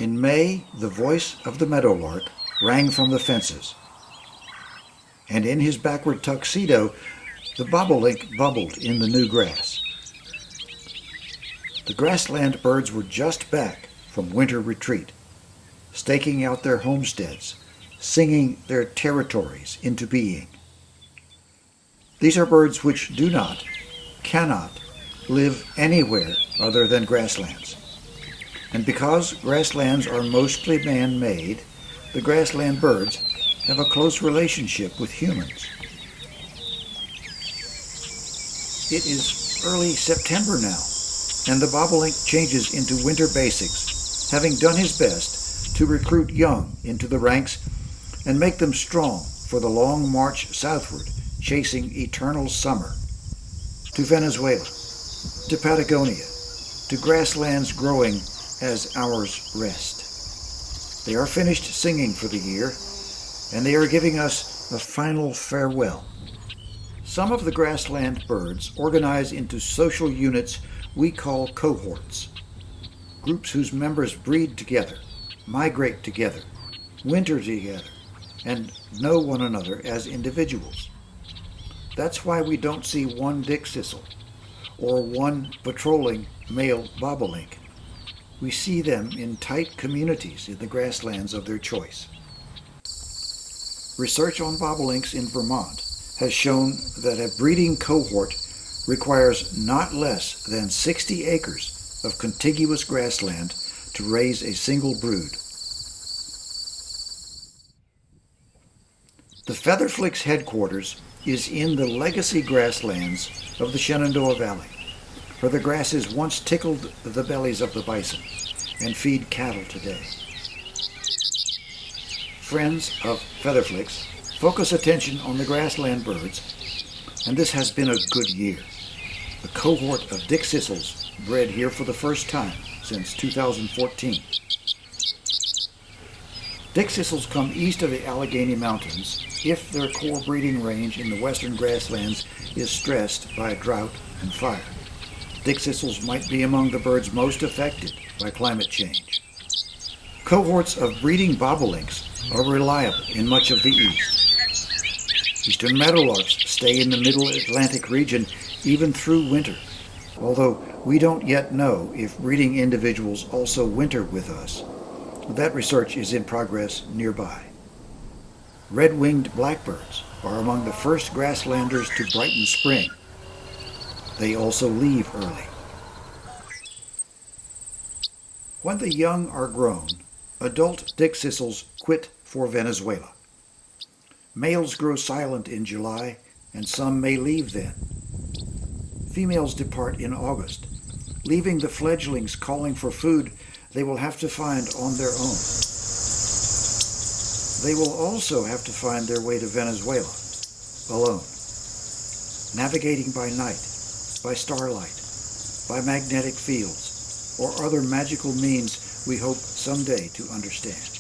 In May, the voice of the meadowlark rang from the fences, and in his backward tuxedo, the bobolink bubbled in the new grass. The grassland birds were just back from winter retreat, staking out their homesteads, singing their territories into being. These are birds which do not, cannot, live anywhere other than grasslands. And because grasslands are mostly man-made, the grassland birds have a close relationship with humans. It is early September now, and the bobolink changes into winter basics, having done his best to recruit young into the ranks and make them strong for the long march southward, chasing eternal summer, to Venezuela, to Patagonia, to grasslands growing as ours rest. They are finished singing for the year, and they are giving us a final farewell. Some of the grassland birds organize into social units we call cohorts, groups whose members breed together, migrate together, winter together, and know one another as individuals. That's why we don't see one Dickcissel or one patrolling male bobolink. We see them in tight communities in the grasslands of their choice. Research on bobolinks in Vermont has shown that a breeding cohort requires not less than 60 acres of contiguous grassland to raise a single brood. The FeatherFlix headquarters is in the legacy grasslands of the Shenandoah Valley, where the grasses once tickled the bellies of the bison and feed cattle today. Friends of FeatherFlix, focus attention on the grassland birds, and this has been a good year. A cohort of Dickcissels bred here for the first time since 2014. Dickcissels come east of the Allegheny Mountains if their core breeding range in the western grasslands is stressed by drought and fire. Dickcissels might be among the birds most affected by climate change. Cohorts of breeding bobolinks are reliable in much of the east. Eastern meadowlarks stay in the middle Atlantic region even through winter, although we don't yet know if breeding individuals also winter with us. That research is in progress nearby. Red-winged blackbirds are among the first grasslanders to brighten spring. They also leave early. When the young are grown, adult Dickcissels quit for Venezuela. Males grow silent in July, and some may leave then. Females depart in August, leaving the fledglings calling for food they will have to find on their own. They will also have to find their way to Venezuela, alone, navigating by night, by starlight, by magnetic fields, or other magical means we hope someday to understand.